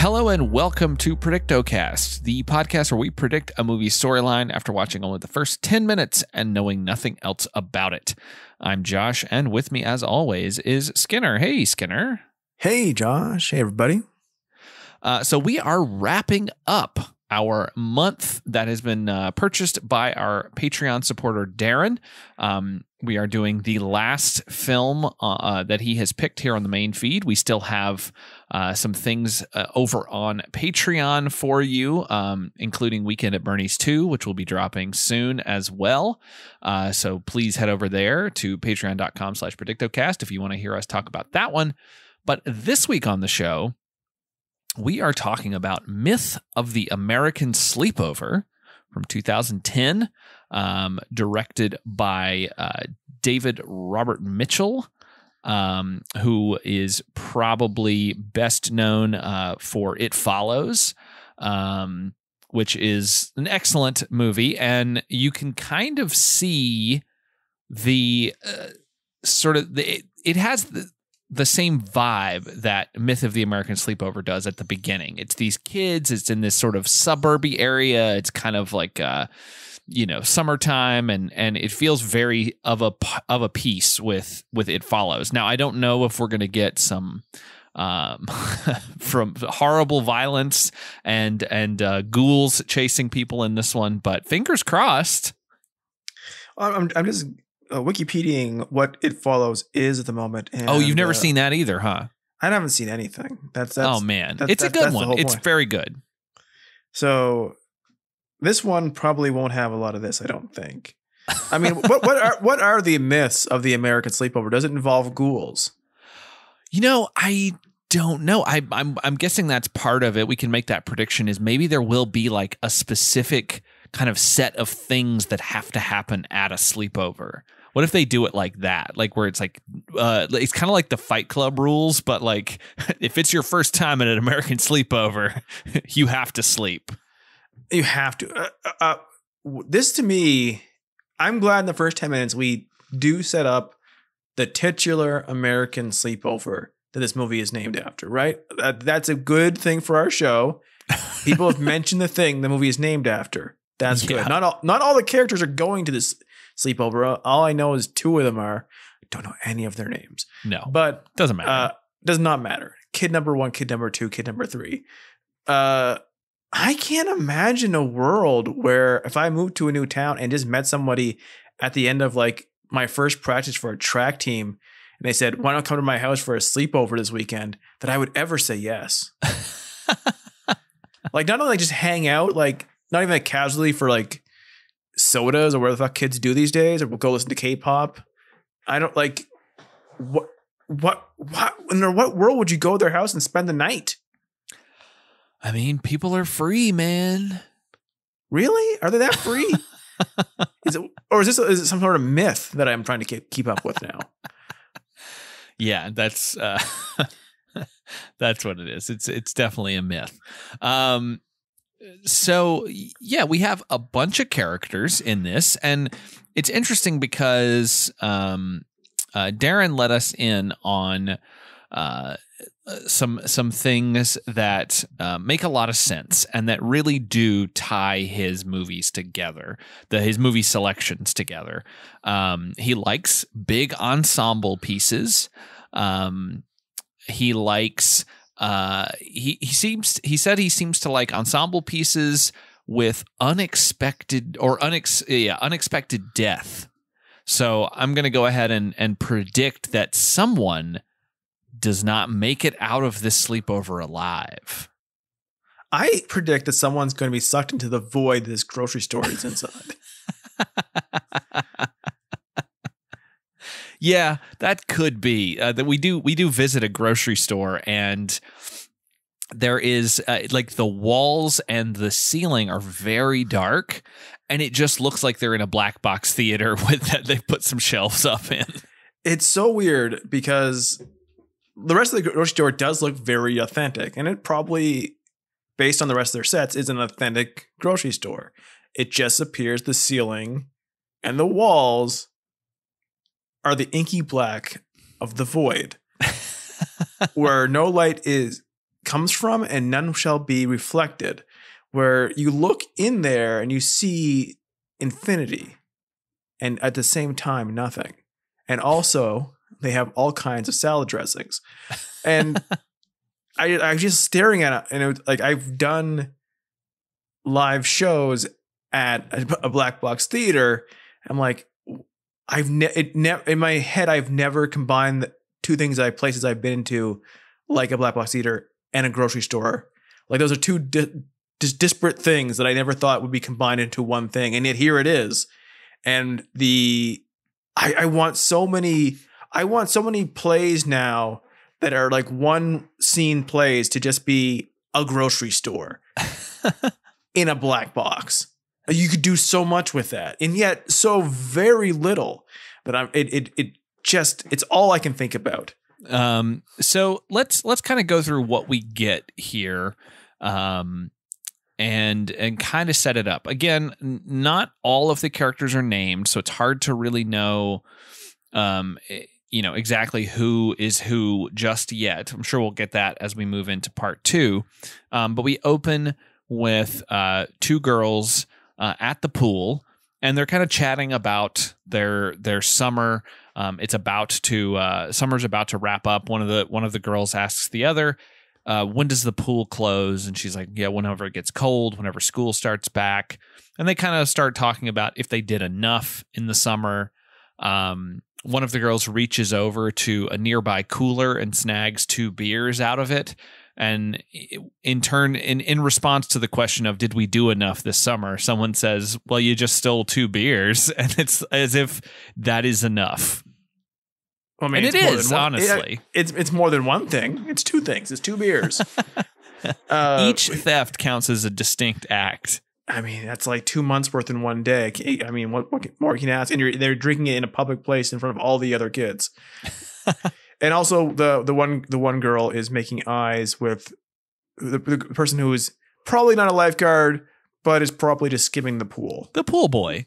Hello and welcome to predictocast, the podcast where we predict a movie's storyline after watching only the first 10 minutes and knowing nothing else about it. I'm Josh, and with me as always is Skinner. Hey, Skinner. Hey, Josh. Hey, everybody. So we are wrapping up our month that has been purchased by our Patreon supporter, Darren. We are doing the last film that he has picked here on the main feed. We still have some things over on Patreon for you, including Weekend at Bernie's 2, which will be dropping soon as well. So please head over there to patreon.com/predictocast if you want to hear us talk about that one. But this week on the show, we are talking about Myth of the American Sleepover from 2010, directed by David Robert Mitchell, who is probably best known for It Follows, which is an excellent movie. And you can kind of see the it has the same vibe that Myth of the American Sleepover does at the beginning. It's these kids. It's in this sort of suburby area. It's kind of like, summertime, and it feels very of a piece with It Follows. Now, I don't know if we're going to get some from horrible violence and ghouls chasing people in this one, but fingers crossed. I'm just Wikipediaing what It Follows is at the moment. And, you've never seen that either, huh? I haven't seen anything. That's oh man, it's a good one. It's very good. So this one probably won't have a lot of this, I don't think. I mean, what are the myths of the American Sleepover? Does it involve ghouls? I don't know. I'm guessing that's part of it. We can make that prediction. Is maybe there will be like a specific kind of set of things that have to happen at a sleepover. What if they do it like that? Like where it's like, it's kind of like the Fight Club rules, but like if it's your first time at an American sleepover, you have to sleep. You have to. This to me, I'm glad in the first 10 minutes we do set up the titular American Sleepover that this movie is named after, right? That's a good thing for our show. People have mentioned the thing the movie is named after. That's good. Not all the characters are going to this sleepover. All I know is two of them are. I don't know any of their names. No, but doesn't matter. Does not matter. Kid number 1, kid number 2, kid number 3. I can't imagine a world where if I moved to a new town and just met somebody at the end of like my first practice for a track team, and they said, "Why not come to my house for a sleepover this weekend?" that I would ever say yes. Like not only like just hang out, like not even like casually for like sodas or whatever the fuck kids do these days, or we'll go listen to K-pop. I don't like what in what world would you go to their house and spend the night? I mean, people are free, man. Really? Are they that free? Is it some sort of myth that I'm trying to keep up with now? Yeah, that's that's what it is. It's definitely a myth. So yeah, we have a bunch of characters in this, and it's interesting because Darren let us in on some things that make a lot of sense and that really do tie his movies together, his movie selections together. He likes big ensemble pieces. He likes he said he seems to like ensemble pieces with unexpected death. So I'm going to go ahead and predict that someone does not make it out of this sleepover alive. I predict that someone's going to be sucked into the void this grocery store is inside. Yeah, that could be. That we do visit a grocery store, and there is like the walls and the ceiling are very dark, and it just looks like they're in a black box theater with that they put some shelves up in. It's so weird because the rest of the grocery store does look very authentic, and it probably, based on the rest of their sets, is an authentic grocery store. It just appears the ceiling and the walls are the inky black of the void, where no light is comes from, and none shall be reflected. Where you look in there and you see infinity, and at the same time nothing. And also they have all kinds of salad dressings. And I was just staring at it, and it was like, I've done live shows at a black box theater. I'm like, in my head, I've never combined the two things places I've been to, like a black box theater and a grocery store. Like those are two disparate things that I never thought would be combined into one thing, and yet here it is. And I want so many plays now that are like one scene plays to just be a grocery store in a black box. You could do so much with that, and yet so very little that it's all I can think about. So let's kind of go through what we get here, and kind of set it up. Again, not all of the characters are named, so it's hard to really know, exactly who is who just yet. I'm sure we'll get that as we move into part 2. But we open with 2 girls at the pool, and they're kind of chatting about their summer. Summer's about to wrap up. One of the girls asks the other, when does the pool close? And she's like, yeah, whenever it gets cold, whenever school starts back. And they kind of start talking about if they did enough in the summer. One of the girls reaches over to a nearby cooler and snags 2 beers out of it. And in response to the question of, did we do enough this summer? Someone says, well, you just stole 2 beers. And it's as if that is enough. I mean, and it is, honestly. It's more than one thing. It's 2 things. It's 2 beers. Each theft counts as a distinct act. I mean, that's like 2 months worth in one day. I mean, what more can you ask? And they're drinking it in a public place in front of all the other kids. And also, the one girl is making eyes with the person who is probably not a lifeguard, but is probably just skimming the pool. The pool boy.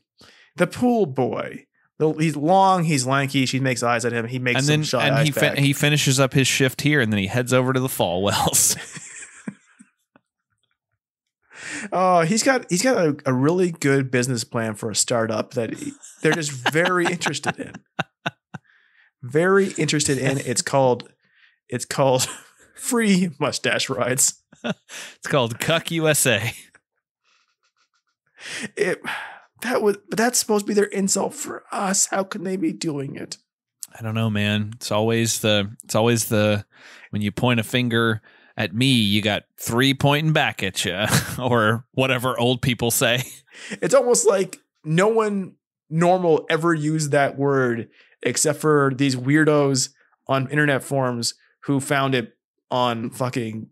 He's long, he's lanky. She makes eyes at him. He makes some shy eyes back. He finishes up his shift here, and then he heads over to the fall wells. Oh, he's got a really good business plan for a startup that they're just very interested in. Very interested in. It's called Free Mustache Rides. It's called Cuck USA. But that's supposed to be their insult for us. How can they be doing it? I don't know, man. It's always the when you point a finger at me, you got 3 pointing back at you, or whatever old people say. It's almost like no one normal ever used that word except for these weirdos on internet forums who found it on fucking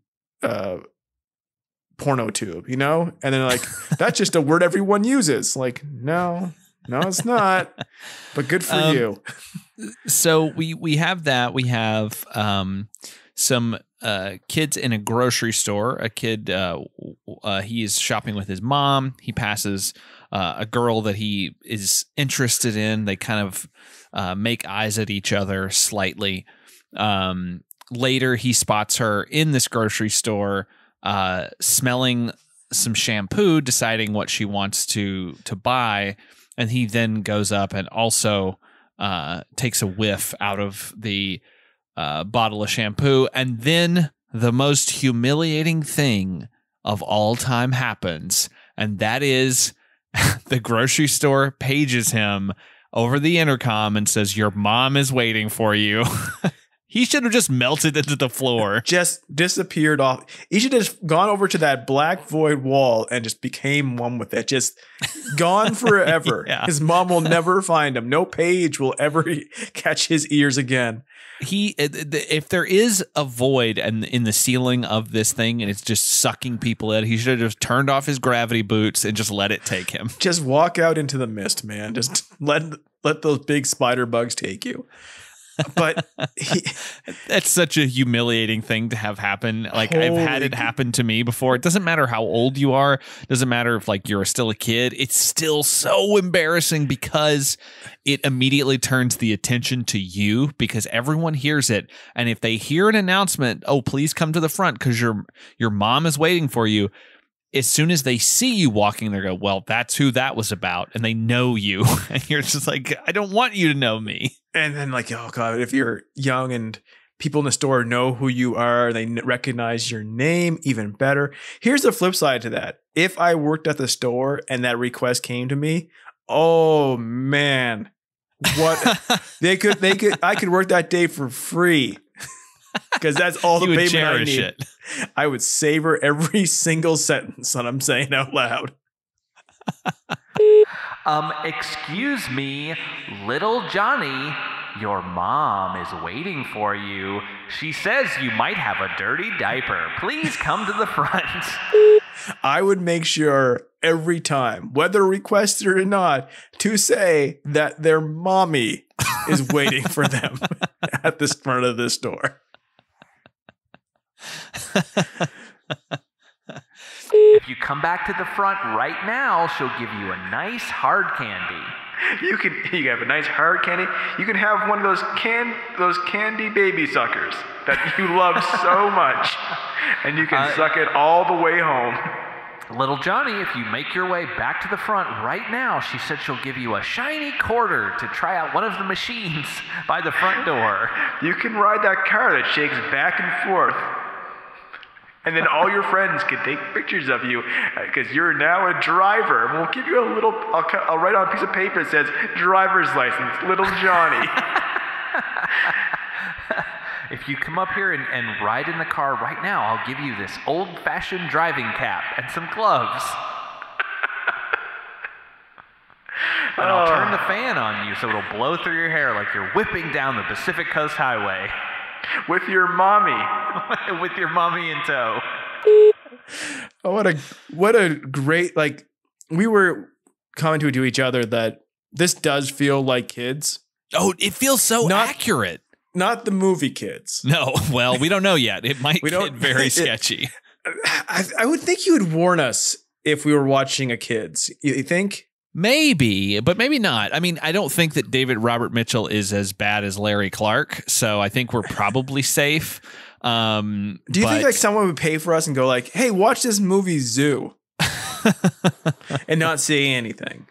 PornoTube, and then they're like, that's just a word everyone uses. Like, no, it's not. But good for you. So we have that. We have some kids in a grocery store. A kid, he is shopping with his mom. He passes a girl that he is interested in. They kind of make eyes at each other slightly. Later, he spots her in this grocery store, smelling some shampoo, deciding what she wants to buy. And he then goes up and also takes a whiff out of the bottle of shampoo. And then the most humiliating thing of all time happens. And that is the grocery store pages him over the intercom and says, your mom is waiting for you. He should have just melted into the floor. Just disappeared off. He should have just gone over to that black void wall and just became one with it. Just gone forever. Yeah. His mom will never find him. No page will ever catch his ears again. If there is a void in the ceiling of this thing and it's just sucking people in, he should have just turned off his gravity boots and just let it take him. Just walk out into the mist, man. Just let those big spider bugs take you. But that's such a humiliating thing to have happen. Like I've had it happen to me before. It doesn't matter how old you are. It doesn't matter if like you're still a kid. It's still so embarrassing because it immediately turns the attention to you because everyone hears it. And if they hear an announcement, oh, please come to the front because your mom is waiting for you. As soon as they see you walking, they go, well, that's who that was about. And they know you. And you're just like, I don't want you to know me. And then like, oh God, if you're young and people in the store know who you are, they recognize your name, even better. Here's the flip side to that. If I worked at the store and that request came to me, oh man, what I could work that day for free. Because that's all the payment I need. It. I would savor every single sentence that I'm saying out loud. Excuse me, little Johnny, your mom is waiting for you. She says you might have a dirty diaper. Please come to the front. I would make sure every time, whether requested or not, to say that their mommy is waiting for them at the front of the store. If you come back to the front right now, she'll give you a nice hard candy. You have a nice hard candy. You can have one of those candy baby suckers that you love so much, and you can suck it all the way home. Little Johnny, if you make your way back to the front right now, she said she'll give you a shiny quarter to try out one of the machines by the front door. You can ride that car that shakes back and forth. And then all your friends can take pictures of you because you're now a driver. And we'll give you a little, I'll write on a piece of paper that says driver's license, little Johnny. If you come up here and ride in the car right now, I'll give you this old-fashioned driving cap and some gloves. And I'll turn the fan on you so it'll blow through your hair like you're whipping down the Pacific Coast Highway. With your mommy. With your mommy in tow. Oh, what a great, like, we were commenting to each other that this does feel like kids. Oh, it feels so accurate. Not the movie Kids. No, well, we don't know yet. It might get very sketchy. I would think you would warn us if we were watching a Kids. You think? Maybe, but maybe not. I mean, I don't think that David Robert Mitchell is as bad as Larry Clark, so I think we're probably safe. Do you think like someone would pay for us and go like, hey, watch this movie Zoo and not say anything?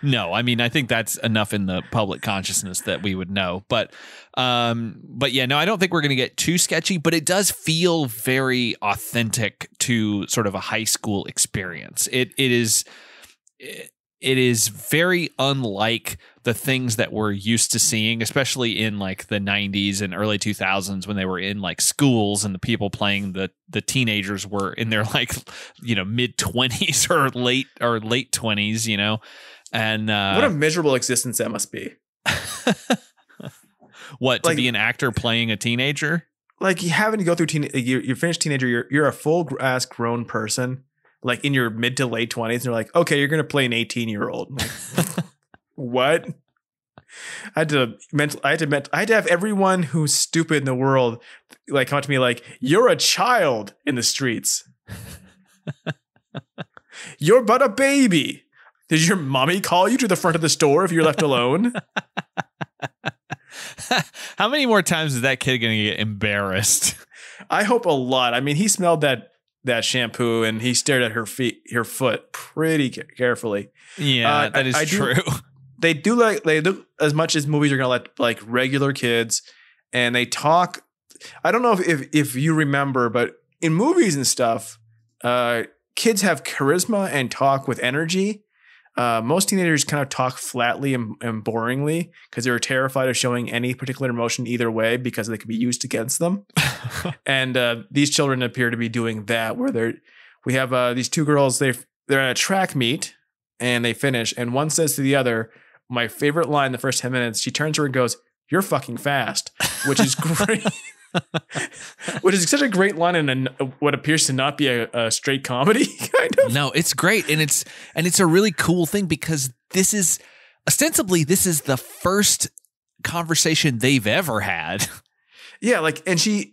No, I mean, I think that's enough in the public consciousness that we would know. But yeah, no, I don't think we're going to get too sketchy, but it does feel very authentic to sort of a high school experience. It is very unlike the things that we're used to seeing, especially in like the 90s and early 2000s when they were in like schools and the people playing the teenagers were in their like, you know, mid 20s or late 20s, you know. And what a miserable existence that must be. What, to be an actor playing a teenager? Like you having to go through you're finished teenager, you're a full ass grown person, like in your mid to late 20s, and they're like, okay, you're gonna play an 18-year-old. Like, what? I had to have everyone who's stupid in the world like come up to me like, you're a child in the streets. You're but a baby. Did your mommy call you to the front of the store if you're left alone? How many more times is that kid going to get embarrassed? I hope a lot. I mean, he smelled that shampoo and he stared at her foot pretty carefully. Yeah, that is true. They do as much as movies are going to let like regular kids, and they talk. I don't know if you remember, but in movies and stuff, kids have charisma and talk with energy. Most teenagers kind of talk flatly and boringly because they're terrified of showing any particular emotion either way because they could be used against them. And these children appear to be doing that, where we have these two girls. They're at a track meet and they finish, and one says to the other, my favorite line in the first 10 minutes, she turns to her and goes, "You're fucking fast," which is great. Which is such a great line in what appears to not be a straight comedy, kind of. No, it's great, and it's a really cool thing because this is ostensibly the first conversation they've ever had. Yeah, like, and she's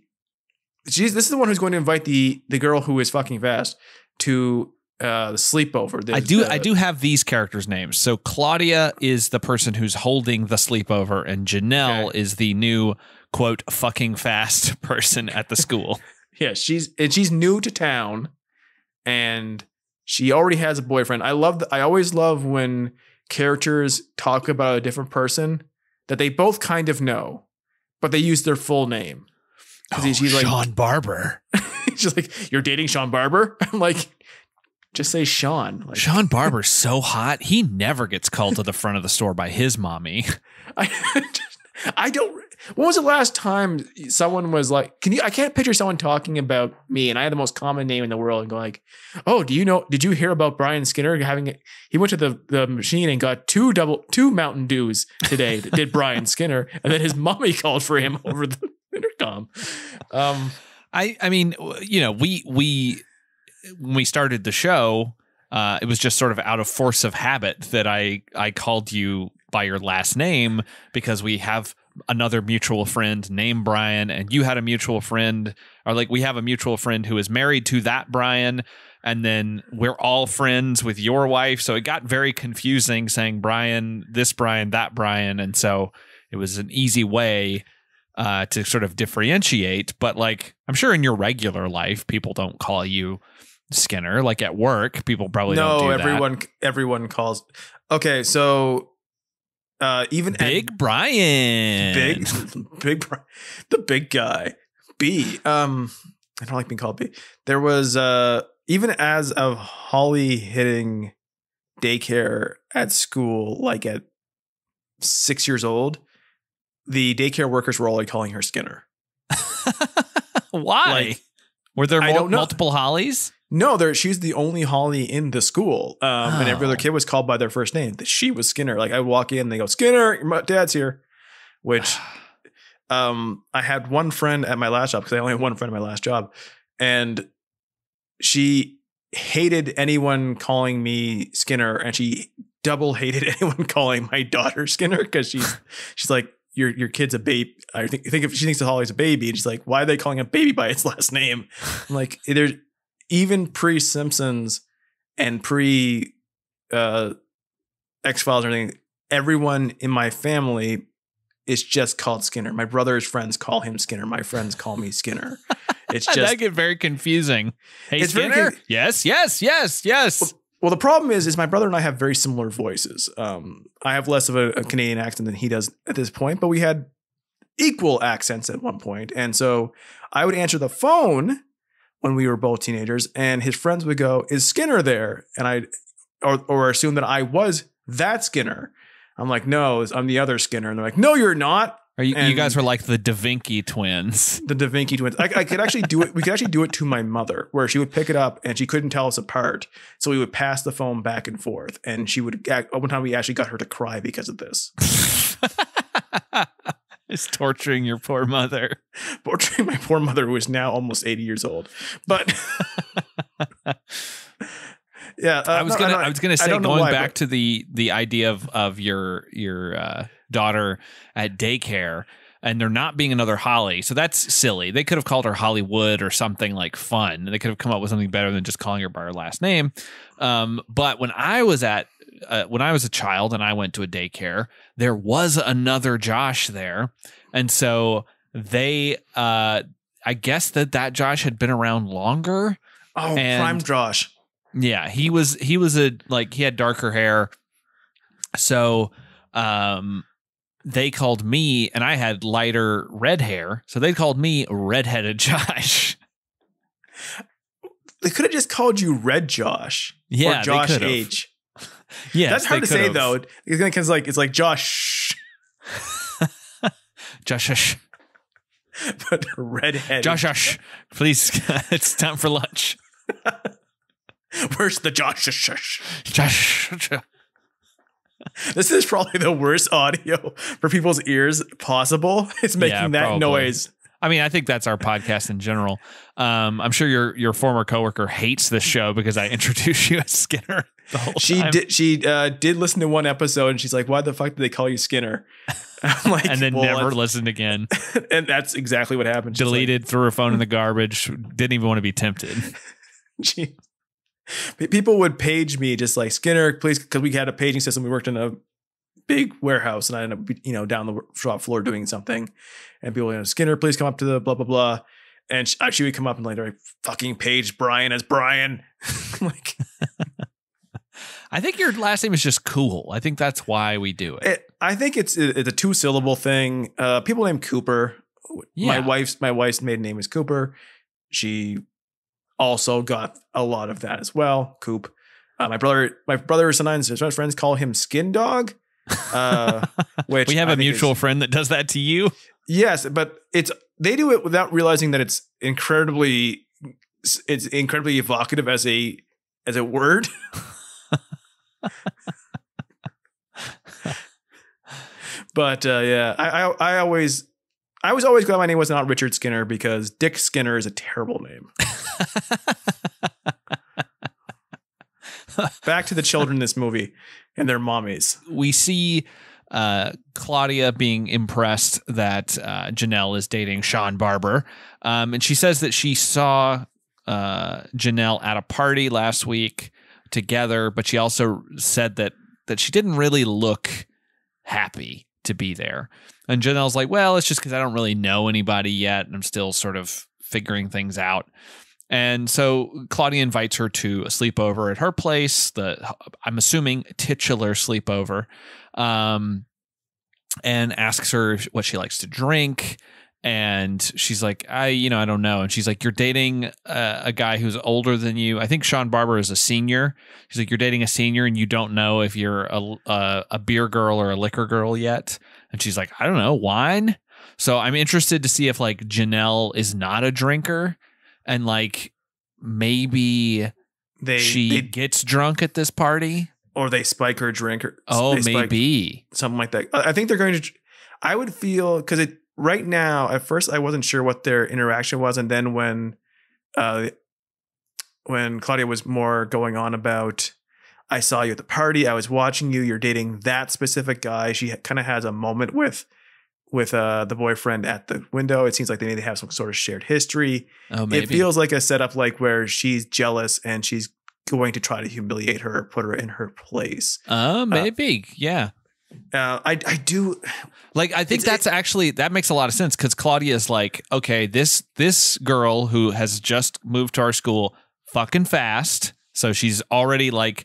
this is the one who's going to invite the girl who is fucking fast to the sleepover. I do have these characters' names. So Claudia is the person who's holding the sleepover, and Janelle is the new quote fucking fast person at the school. Yeah, she's new to town, and she already has a boyfriend. I always love when characters talk about a different person that they both kind of know, but they use their full name. She's like Sean Barber. She's like, "You're dating Sean Barber?" I'm like, just say Sean. Like, Sean Barber's so hot. He never gets called to the front of the store by his mommy. I don't. When was the last time someone was like, I can't picture someone talking about me and I had the most common name in the world and go like, "Oh, did you hear about Brian Skinner he went to the machine and got two Mountain Dews today." Did Brian Skinner, and then his mommy called for him over the intercom. I mean, we when we started the show, it was just sort of out of force of habit that I called you by your last name because we have another mutual friend named Brian, and you had a mutual friend, or like we have a mutual friend who is married to that Brian, and then we're all friends with your wife. So it got very confusing saying Brian, this Brian, that Brian. And so it was an easy way to sort of differentiate. But like, I'm sure in your regular life, people don't call you Skinner. Like at work, people probably don't do that. Everyone calls. Okay, so even Big Brian, the big guy, B. I don't like being called B. There was even as of Holly hitting daycare at school, like at 6 years old, the daycare workers were already calling her Skinner. Why? Like, were there multiple Hollies? No, she's the only Holly in the school. And every other kid was called by their first name. She was Skinner. Like I would walk in and they go, "Skinner, your dad's here." Which I had one friend at my last job because I only had one friend at my last job. And she hated anyone calling me Skinner, and she double hated anyone calling my daughter Skinner because she's like, your kid's a baby. I think if she thinks that Holly's a baby, and she's like, "Why are they calling a baby by its last name?" I'm like, there's even pre-Simpsons and pre X-Files and everything, everyone in my family is just called Skinner. My brother's friends call him Skinner. My friends call me Skinner. It's just that get very confusing. Hey, it's Skinner? Yes. Well, the problem is my brother and I have very similar voices. I have less of a Canadian accent than he does at this point, but we had equal accents at one point. And so I would answer the phone when we were both teenagers, and his friends would go, "Is Skinner there?" And or assume that I was that Skinner. I'm like, "No, I'm the other Skinner." And they're like, "No, you're not." You guys were like the Da Vinci twins. The Da Vinci twins. I could actually do it. We could actually do it to my mother, where she would pick it up and she couldn't tell us apart. So we would pass the phone back and forth. And she would, one time we actually got her to cry because of this. It's torturing your poor mother. Torturing my poor mother, who is now almost 80 years old. But yeah, I was gonna say, going back to the idea of your daughter at daycare and there not being another Holly. So that's silly. They could have called her Hollywood or something like fun. They could have come up with something better than just calling her by her last name. But when I was a child and I went to a daycare, there was another Josh there. And so they, I guess that Josh had been around longer. Oh, prime Josh. Yeah, he had darker hair. So, they called me, and I had lighter red hair, so they called me Redheaded Josh. They could have just called you Red Josh. Yeah, or Josh H. Yeah, that's hard to say though. It's like Josh. Josh. But redhead. Josh, please, it's time for lunch. Where's the Josh? Josh. This is probably the worst audio for people's ears possible. It's making that noise. I mean, I think that's our podcast in general. I'm sure your former coworker hates this show because I introduced you as Skinner the whole time. She did listen to one episode and she's like, "Why the fuck did they call you Skinner?" I'm like, and then well, never listened again. And that's exactly what happened. She's Deleted, threw her phone in the garbage. Didn't even want to be tempted. People would page me just like, Skinner, please, because we had a paging system. We worked in a big warehouse, and I ended up, down the shop floor doing something, and people, Skinner, please come up to the blah blah blah, and she would come up and like fucking page Brian as Brian. Like, I think your last name is just cool. I think that's why we do it. I think it's a 2-syllable thing. People named Cooper. Yeah. My wife's maiden name is Cooper. She also got a lot of that as well. Coop. My brother sometimes his friends call him Skin Dog. Which we have a mutual friend that does that to you. Yes, but they do it without realizing that it's incredibly evocative as a word. But yeah, I was always glad my name was not Richard Skinner, because Dick Skinner is a terrible name. Back to the children in this movie and their mommies. We see Claudia being impressed that Janelle is dating Sean Barber. And she says that she saw Janelle at a party last week together, but she also said that she didn't really look happy to be there. And Janelle's like, well, it's just because I don't really know anybody yet, and I'm still sort of figuring things out. And so Claudia invites her to a sleepover at her place, I'm assuming titular sleepover, and asks her what she likes to drink. And she's like, I don't know. And she's like, you're dating a guy who's older than you. I think Sean Barber is a senior. She's like, you're dating a senior and you don't know if you're a beer girl or a liquor girl yet. And she's like, I don't know, wine. So I'm interested to see if like Janelle is not a drinker, and like maybe she gets drunk at this party, or they spike her drink. Maybe something like that. I think they're going to. I would feel, because right now, at first, I wasn't sure what their interaction was, and then when Claudia was more going on about, I saw you at the party, I was watching you, you're dating that specific guy. She kind of has a moment with the boyfriend at the window. It seems like they maybe have some sort of shared history. Oh, maybe. It feels like a setup, like where she's jealous and she's going to try to humiliate her, put her in her place. Maybe. Yeah. I do like, I think that makes a lot of sense, because Claudia is like, okay, this girl who has just moved to our school fucking fast. So she's already like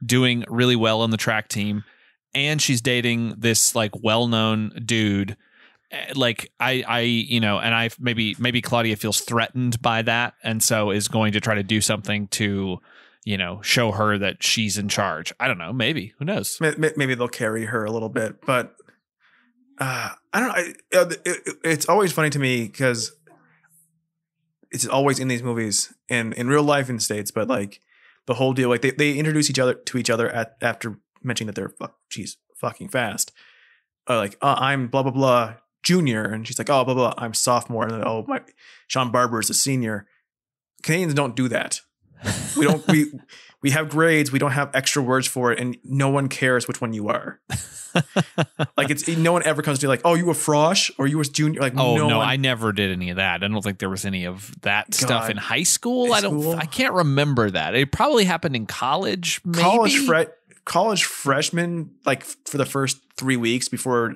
doing really well on the track team, and she's dating this like well-known dude. Like maybe Claudia feels threatened by that, and so is going to try to do something to, show her that she's in charge. I don't know. Maybe. Who knows? Maybe they'll carry her a little bit, but I don't know. It's always funny to me, because it's always in these movies and in real life in the States, but like the whole deal, like they introduce each other after mentioning that they're fucking fast. I'm blah, blah, blah junior. And she's like, oh, blah, blah, I'm sophomore. And then, my Sean Barber is a senior. Canadians don't do that. We have grades. We don't have extra words for it. And no one cares which one you are. Like no one ever comes to you like, oh, you a frosh or you was junior. Like, no, I never did any of that. I don't think there was any of that stuff in high school. I can't remember that. It probably happened in college. Maybe college freshmen, like for the first 3 weeks before,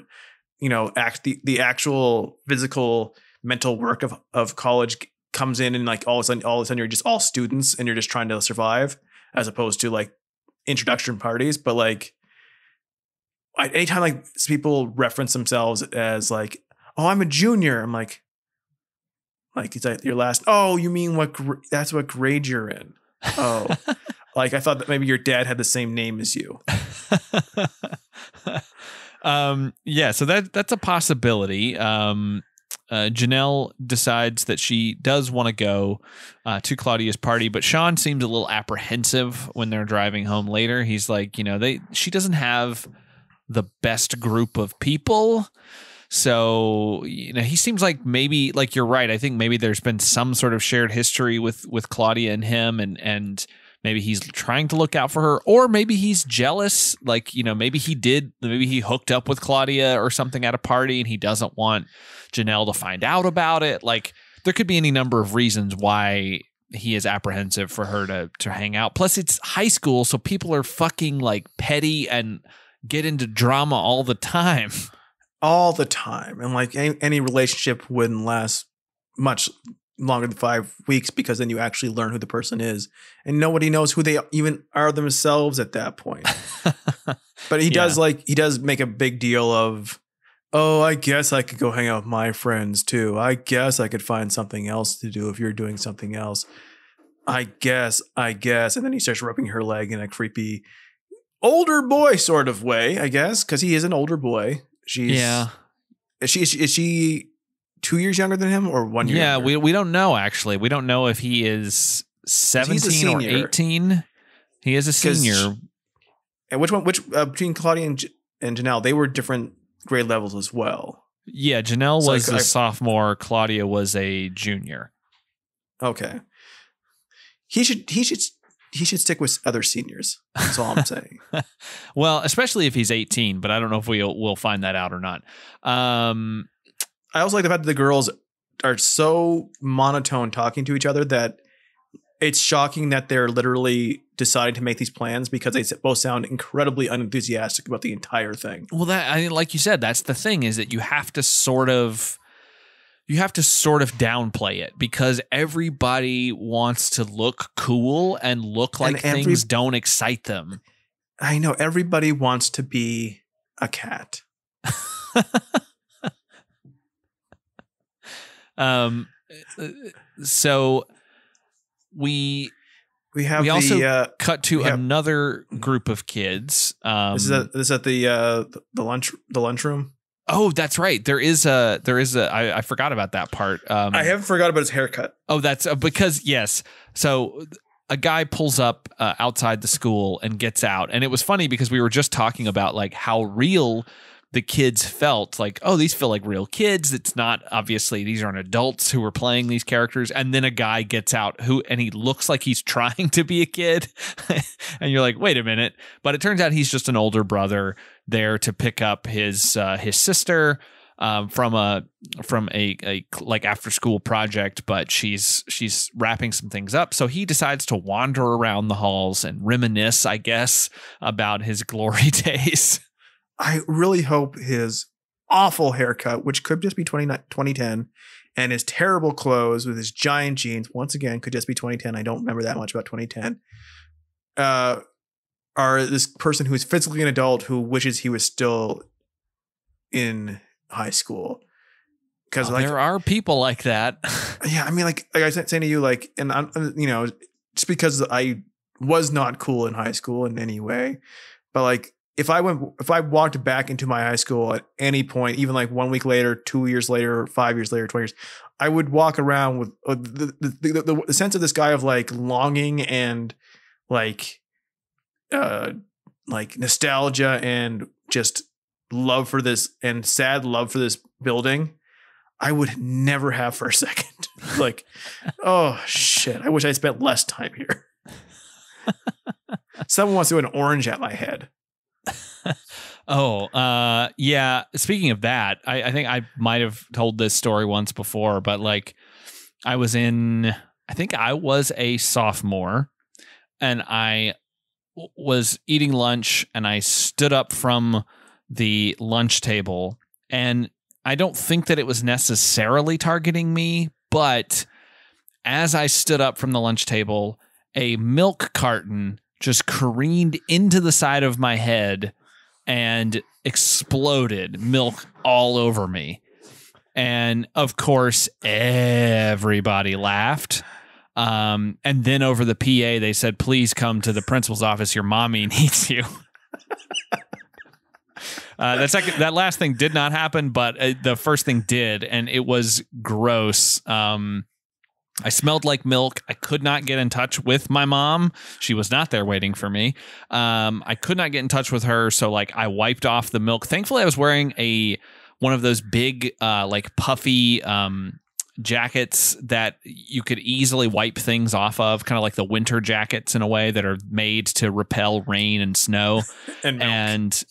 the actual physical mental work of college comes in, and like all of a sudden you're just all students and you're just trying to survive, as opposed to like introduction parties. But like anytime like people reference themselves as like, oh, I'm a junior, I'm like it's like your last, oh, you mean that's what grade you're in? Oh, like I thought that maybe your dad had the same name as you. Yeah, so that's a possibility. Janelle decides that she does want to go to Claudia's party, but Sean seems a little apprehensive when they're driving home later. He's like, she doesn't have the best group of people. So, he seems like maybe, like, you're right. I think maybe there's been some sort of shared history with Claudia and him, and maybe he's trying to look out for her, or maybe he's jealous. Like, maybe he hooked up with Claudia or something at a party and he doesn't want Janelle to find out about it. Like, there could be any number of reasons why he is apprehensive for her to hang out. Plus, it's high school, so people are fucking like petty and get into drama all the time. All the time. And like any relationship wouldn't last much longer than 5 weeks, because then you actually learn who the person is, and nobody knows who they even are themselves at that point. But he does make a big deal of, oh, I guess I could go hang out with my friends too. I guess I could find something else to do if you're doing something else. I guess. And then he starts rubbing her leg in a creepy older boy sort of way, I guess, because he is an older boy. Is she 2 years younger than him, or 1 year? Yeah, younger? we don't know, actually. We don't know if he is 17 or 18. He is a senior. And which between Claudia and Janelle, they were different grade levels as well. Yeah, Janelle was a sophomore. Claudia was a junior. Okay. He should stick with other seniors. That's all I'm saying. Well, especially if he's 18, but I don't know if we'll find that out or not. I also like the fact that the girls are so monotone talking to each other that it's shocking that they're literally deciding to make these plans, because they both sound incredibly unenthusiastic about the entire thing. Well, like you said, that's the thing, is that you have to sort of downplay it, because everybody wants to look cool and look like things don't excite them. I know, everybody wants to be a cat. So we also cut to another group of kids. This is at the lunchroom. Oh, that's right. There is a. I forgot about that part. I haven't forgot about his haircut. Oh, that's because yes. So a guy pulls up outside the school and gets out, and it was funny because we were just talking about like how real the kids felt. Like, oh, these feel like real kids. It's not, obviously these aren't adults who are playing these characters. And then a guy gets out and he looks like he's trying to be a kid. And you're like, wait a minute. But it turns out he's just an older brother there to pick up his sister from a like after school project, but she's wrapping some things up. So he decides to wander around the halls and reminisce, I guess, about his glory days. I really hope his awful haircut, which could just be 2010, and his terrible clothes with his giant jeans, once again, could just be 2010. I don't remember that much about 2010. Are this person who's physically an adult who wishes he was still in high school. Because there are people like that. Yeah, I mean, like I was saying to you, like, and I'm, just because I was not cool in high school in any way, but like, if I walked back into my high school at any point, even like 1 week later, 2 years later, 5 years later, 20 years, I would walk around with the sense of this guy of like longing and like nostalgia and just love for this and sad love for this building. I would never have for a second. Like, oh shit, I wish I spent less time here. Someone wants to do an orange at my head. Yeah. Speaking of that, I think I might have told this story once before, but like I was a sophomore and I was eating lunch and I stood up from the lunch table, and I don't think that it was necessarily targeting me, but as I stood up from the lunch table, a milk carton just careened into the side of my head and exploded, milk all over me. And of course, everybody laughed. And then over the PA, they said, please come to the principal's office. Your mommy needs you. That last thing did not happen, but the first thing did, and it was gross. I smelled like milk. I could not get in touch with my mom. She was not there waiting for me. I could not get in touch with her, so like I wiped off the milk. Thankfully, I was wearing one of those big, like puffy jackets that you could easily wipe things off of, kind of like the winter jackets in a way, that are made to repel rain and snow and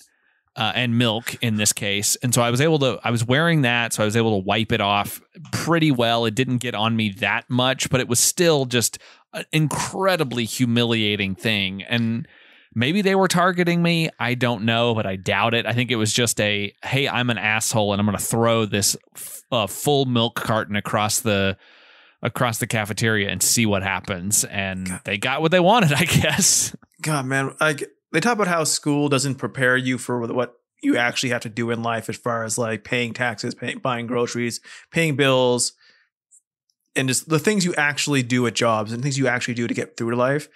milk in this case. And so I was wearing that, so I was able to wipe it off pretty well. It didn't get on me that much, but it was still just an incredibly humiliating thing. And maybe they were targeting me. I don't know, but I doubt it. I think it was just hey, I'm an asshole and I'm going to throw this full milk carton across the cafeteria and see what happens. And they got what they wanted, I guess. God, man. They talk about how school doesn't prepare you for what you actually have to do in life, as far as like paying taxes, buying groceries, paying bills, and just the things you actually do at jobs and things you actually do to get through life.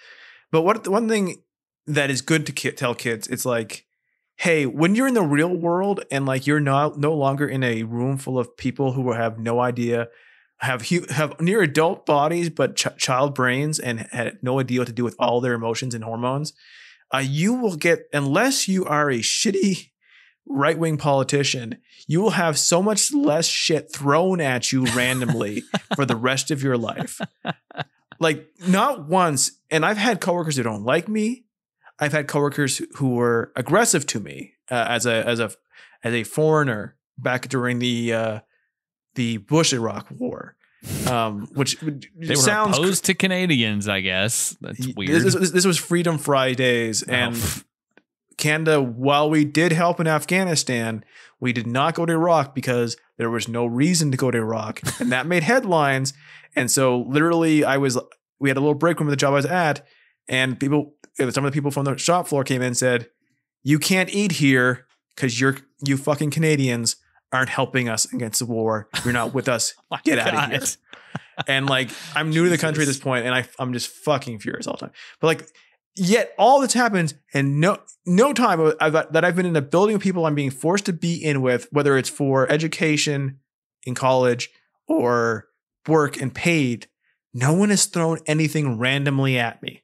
But one thing that is good to tell kids, it's like, hey, when you're in the real world and like you're no longer in a room full of people who have no idea, have near adult bodies but child brains and had no idea what to do with all their emotions and hormones, you will get, unless you are a shitty right-wing politician, you will have so much less shit thrown at you randomly for the rest of your life. Like, not once. And I've had coworkers who don't like me. I've had coworkers who were aggressive to me as a foreigner back during the Bush-Iraq War. Which they were opposed to Canadians, I guess. That's weird. This was Freedom Fridays, and Canada, while we did help in Afghanistan, we did not go to Iraq because there was no reason to go to Iraq, and that made headlines. And so, literally, we had a little break room at the job I was at, and some of the people from the shop floor came in and said, "You can't eat here because you fucking Canadians aren't helping us against the war. You're not with us. Get out of here." And like, I'm new to the country at this point, and I'm just fucking furious all the time. But like, yet all this happens, and no time that I've been in a building of people I'm being forced to be in with, whether it's for education in college or work and paid, no one has thrown anything randomly at me.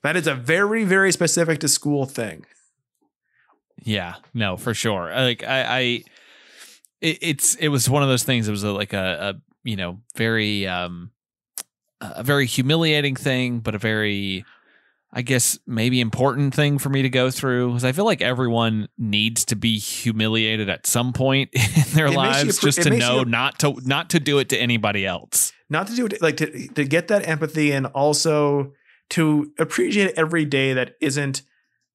That is a very, very specific to school thing. Yeah, no, for sure. Like it was one of those things. It was like a very humiliating thing, but a very, I guess, maybe important thing for me to go through, because I feel like everyone needs to be humiliated at some point in their lives, just to know not to do it to anybody else. Not to do it, like to get that empathy, and also to appreciate every day that isn't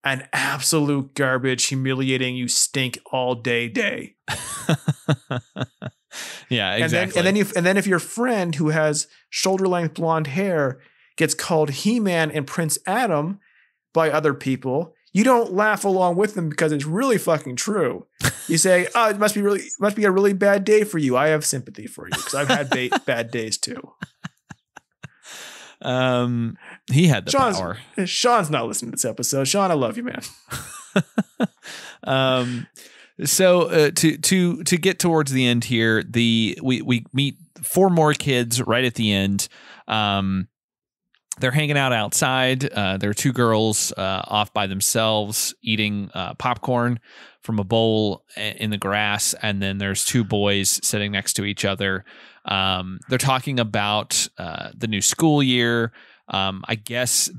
an absolute garbage, humiliating, you stink all day. Yeah, exactly. And then if your friend who has shoulder length blonde hair gets called He-Man and Prince Adam by other people, you don't laugh along with them because it's really fucking true. You say, "Oh, it must be a really bad day for you. I have sympathy for you because I've had bad days too." He had the power. Sean's not listening to this episode. Sean, I love you, man. So to get towards the end here, we meet 4 more kids right at the end. They're hanging out outside. There are 2 girls off by themselves eating popcorn from a bowl in the grass, and then there's 2 boys sitting next to each other. They're talking about the new school year. I guess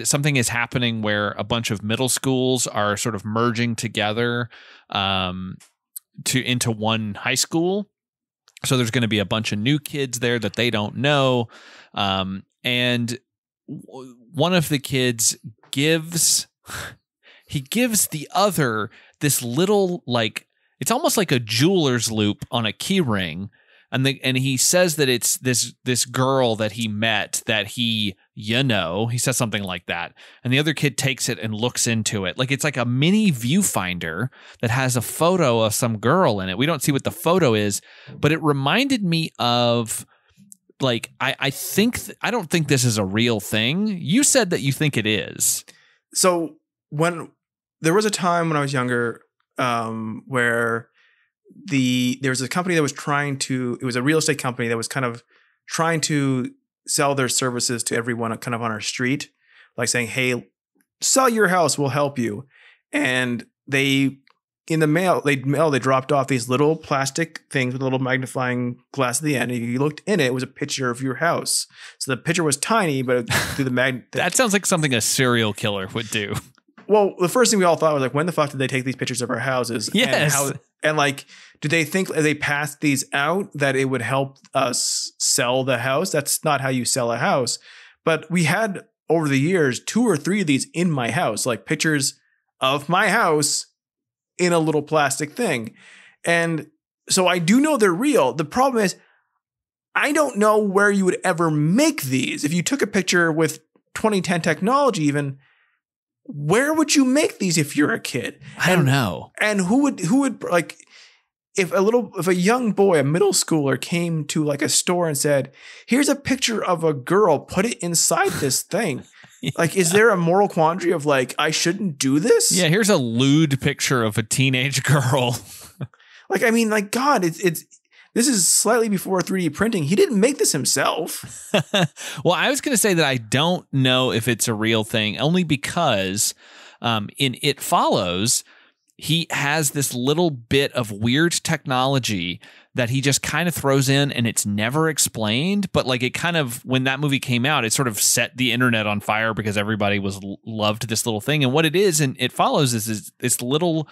something is happening where a bunch of middle schools are sort of merging together into one high school. So there's going to be a bunch of new kids there that they don't know. And one of the kids gives the other this little, like, it's almost like a jeweler's loop on a key ring. And he says that it's this girl that he met that he says something like that. And the other kid takes it and looks into it. Like, it's like a mini viewfinder that has a photo of some girl in it. We don't see what the photo is, but it reminded me of, like, I don't think this is a real thing. You said that you think it is. So when there was a time when I was younger, where there was a company that was it was a real estate company that was kind of trying to sell their services to everyone kind of on our street, like saying, "Hey, sell your house, we'll help you." And they in the mail, they dropped off these little plastic things with a little magnifying glass at the end. And if you looked in it, it was a picture of your house. So the picture was tiny, but through the magnet. That sounds like something a serial killer would do. Well, the first thing we all thought was like, when the fuck did they take these pictures of our houses? Yes. And like, do they think as they passed these out that it would help us sell the house? That's not how you sell a house. But we had over the years 2 or 3 of these in my house, like pictures of my house in a little plastic thing. And so I do know they're real. The problem is I don't know where you would ever make these. If you took a picture with 2010 technology, even, where would you make these if you're a kid? I don't know. And who would like, if a young boy, a middle schooler came to like a store and said, here's a picture of a girl, put it inside this thing. Yeah. Like, is there a moral quandary of like, I shouldn't do this? Yeah, here's a lewd picture of a teenage girl. Like, I mean, like, God, this is slightly before 3D printing. He didn't make this himself. Well, I was going to say that I don't know if it's a real thing, only because in It Follows, he has this little bit of weird technology that he just kind of throws in and it's never explained. But like, it kind of, when that movie came out, it sort of set the internet on fire because everybody loved this little thing. And what it is, and It Follows, is this little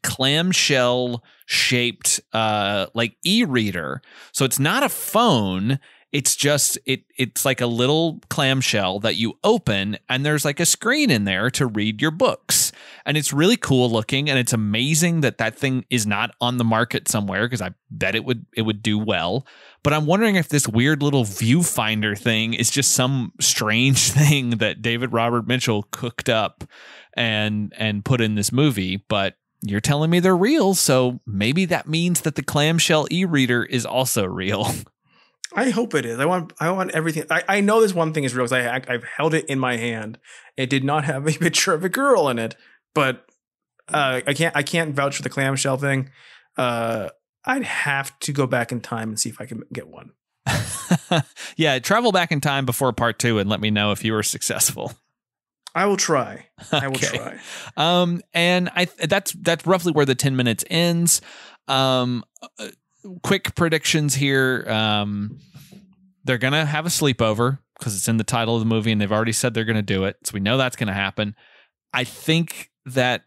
clamshell shaped like e-reader. So it's not a phone. It's just it's like a little clamshell that you open and there's like a screen in there to read your books. And it's really cool looking, and it's amazing that thing is not on the market somewhere, because I bet it would do well. But I'm wondering if this weird little viewfinder thing is just some strange thing that David Robert Mitchell cooked up and put in this movie. But you're telling me they're real, so maybe that means that the clamshell e-reader is also real. I hope it is. I want everything. I know this one thing is real because I've held it in my hand. It did not have a picture of a girl in it, but I can't vouch for the clamshell thing. I'd have to go back in time and see if I can get one. Yeah, travel back in time before part 2 and let me know if you were successful. I will try. I will try. And that's roughly where the 10 minutes ends. Quick predictions here. They're going to have a sleepover because it's in the title of the movie and they've already said they're going to do it. So we know that's going to happen. I think that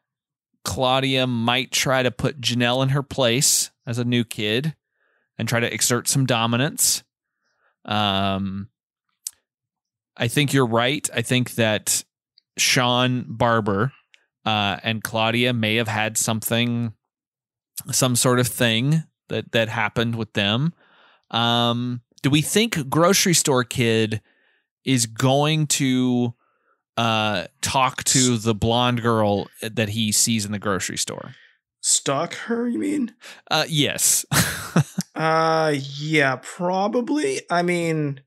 Claudia might try to put Janelle in her place as a new kid and try to exert some dominance. I think you're right. I think that Sean Barber and Claudia may have had some sort of thing that happened with them. Do we think Grocery Store Kid is going to talk to the blonde girl that he sees in the grocery store? Stalk her, you mean? Yes. Yeah, probably. I mean,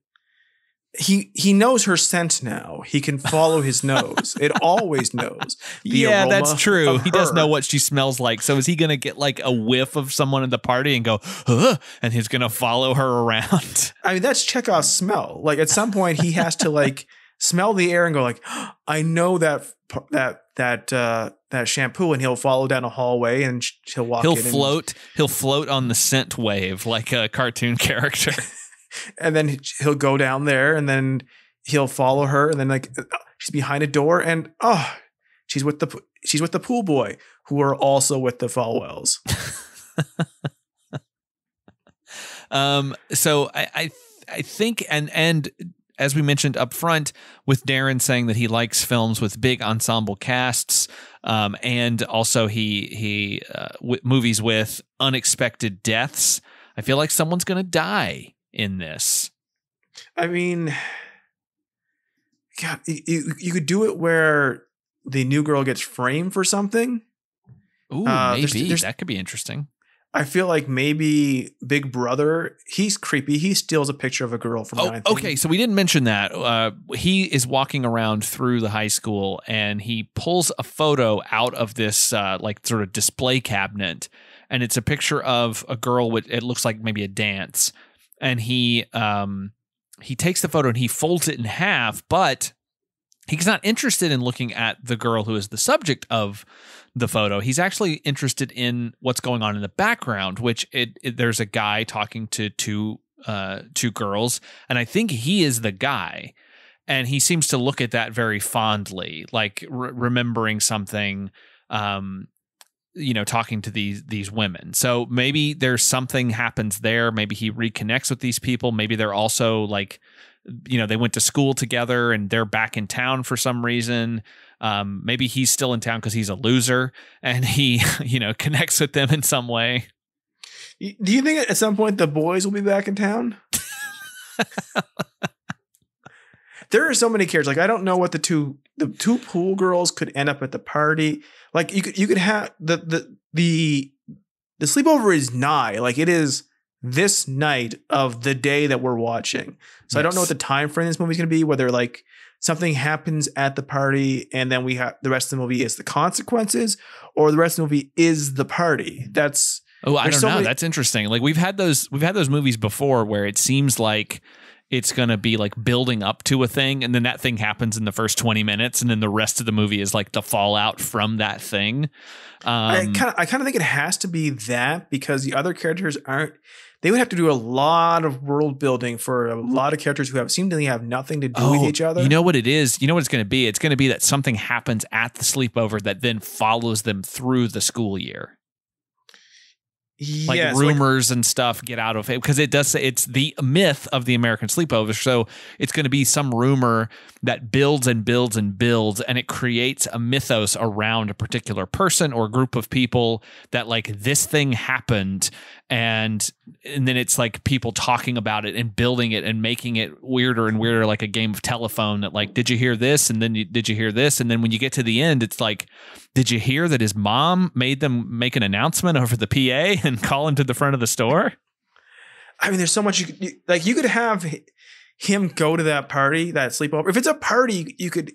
he knows her scent now. He can follow his nose. It always knows. Yeah, that's true. He does know what she smells like. So is he going to get like a whiff of someone in the party and go, huh? And he's going to follow her around? I mean, that's Chekhov's smell. Like at some point he has to like smell the air and go like, I know that shampoo, and he'll follow down a hallway and he'll walk in. He'll float on the scent wave like a cartoon character. And then he'll go down there and then he'll follow her. And then like she's behind a door and she's with the pool boy who are also with the Falwells. So I think, and as we mentioned up front, with Darren saying that he likes films with big ensemble casts, and also he movies with unexpected deaths, I feel like someone's going to die in this. I mean, God, you could do it where the new girl gets framed for something. Ooh, maybe that could be interesting. I feel like maybe Big Brother, he's creepy. He steals a picture of a girl from 9th. Okay, so we didn't mention that. He is walking around through the high school and he pulls a photo out of this like sort of display cabinet, and it's a picture of a girl with, it looks like maybe a dance. And he takes the photo and he folds it in half, but he's not interested in looking at the girl who is the subject of the photo. He's actually interested in what's going on in the background, which there's a guy talking to two girls, and I think he is the guy. And he seems to look at that very fondly, like remembering something, talking to these women. So maybe there's something happens there. Maybe he reconnects with these people. Maybe they're also like, they went to school together and they're back in town for some reason. Maybe he's still in town because he's a loser and he, connects with them in some way. Do you think at some point the boys will be back in town? There are so many characters. Like, I don't know what the two pool girls could end up at the party. Like, you could have the sleepover is nigh. Like, it is this night of the day that we're watching. So yes. I don't know what the time frame this movie is going to be. Whether like something happens at the party and then we have the rest of the movie is the consequences, or the rest of the movie is the party. That's I don't know. That's interesting. Like we've had those movies before where it seems like it's going to be like building up to a thing, and then that thing happens in the first 20 minutes, and then the rest of the movie is like the fallout from that thing. I kind of think it has to be that, because the other characters they would have to do a lot of world building for a lot of characters who seemingly have nothing to do with each other. You know what it is? You know what it's going to be? It's going to be that something happens at the sleepover that then follows them through the school year. Like rumors and stuff get out of it, because it does say it's the myth of the American sleepover. So it's going to be some rumor that builds and builds and builds, and it creates a mythos around a particular person or group of people that like this thing happened, and then it's like people talking about it and building it and making it weirder and weirder, like a game of telephone that like, did you hear this? And then did you hear this? And then when you get to the end, it's like, did you hear that his mom made them make an announcement over the PA and call him to the front of the store? I mean, there's so much you could have him go to that party, that sleepover. If it's a party, you could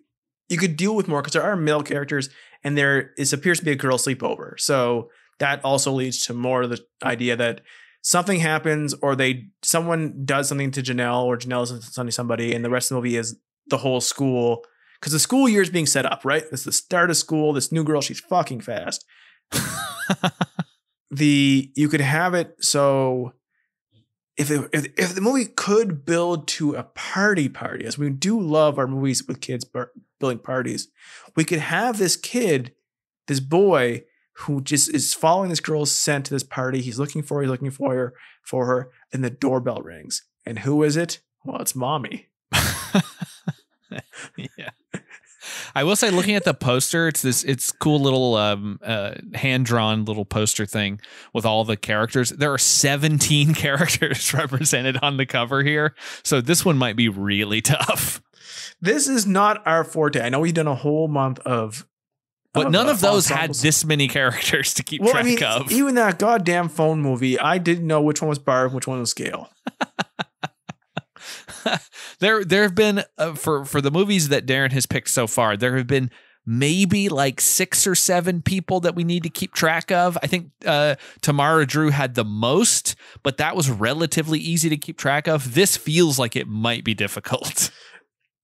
deal with more, because there are male characters and there appears to be a girl sleepover. So that also leads to more of the idea that something happens, or someone does something to Janelle, or Janelle does something to somebody, and the rest of the movie is the whole school. Because the school year is being set up, right? This is the start of school. This new girl, she's fucking fast. You could have it so if the movie could build to a party, as we do love our movies with kids building parties, we could have this kid, this boy, who just is following this girl's scent to this party. He's looking for her, and the doorbell rings. And who is it? Well, it's mommy. Yeah. I will say, looking at the poster, it's cool little hand-drawn little poster thing with all the characters. There are 17 characters represented on the cover here, so this one might be really tough. This is not our forte. I know we've done a whole month of, but none of those had this many characters to keep track of. Even that goddamn phone movie, I didn't know which one was Barb, which one was Gail. There have been for the movies that Darren has picked so far, there have been maybe like 6 or 7 people that we need to keep track of. I think Tamara Drew had the most, but that was relatively easy to keep track of. This feels like it might be difficult.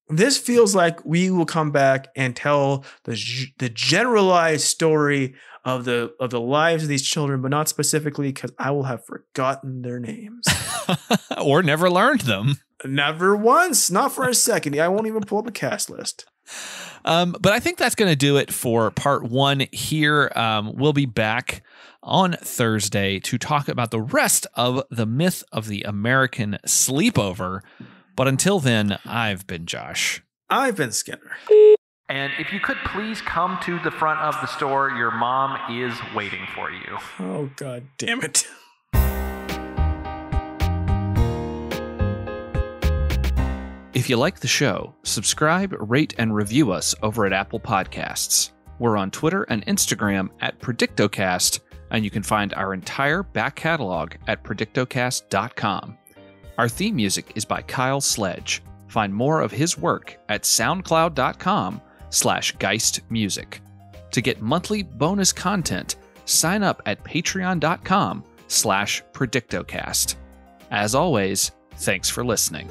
This feels like we will come back and tell the generalized story of the lives of these children, but not specifically, because I will have forgotten their names. Or never learned them. Never once. Not for a second. I won't even pull up a cast list. But I think that's going to do it for part 1 here. We'll be back on Thursday to talk about the rest of the myth of the American sleepover. But until then, I've been Josh. I've been Skinner. And if you could please come to the front of the store, your mom is waiting for you. Oh, God damn it. If you like the show, subscribe, rate, and review us over at Apple Podcasts. We're on Twitter and Instagram at predictocast, and you can find our entire back catalog at predictocast.com. Our theme music is by Kyle Sledge. Find more of his work at soundcloud.com/geistmusic. To get monthly bonus content, sign up at patreon.com/predictocast. As always, thanks for listening.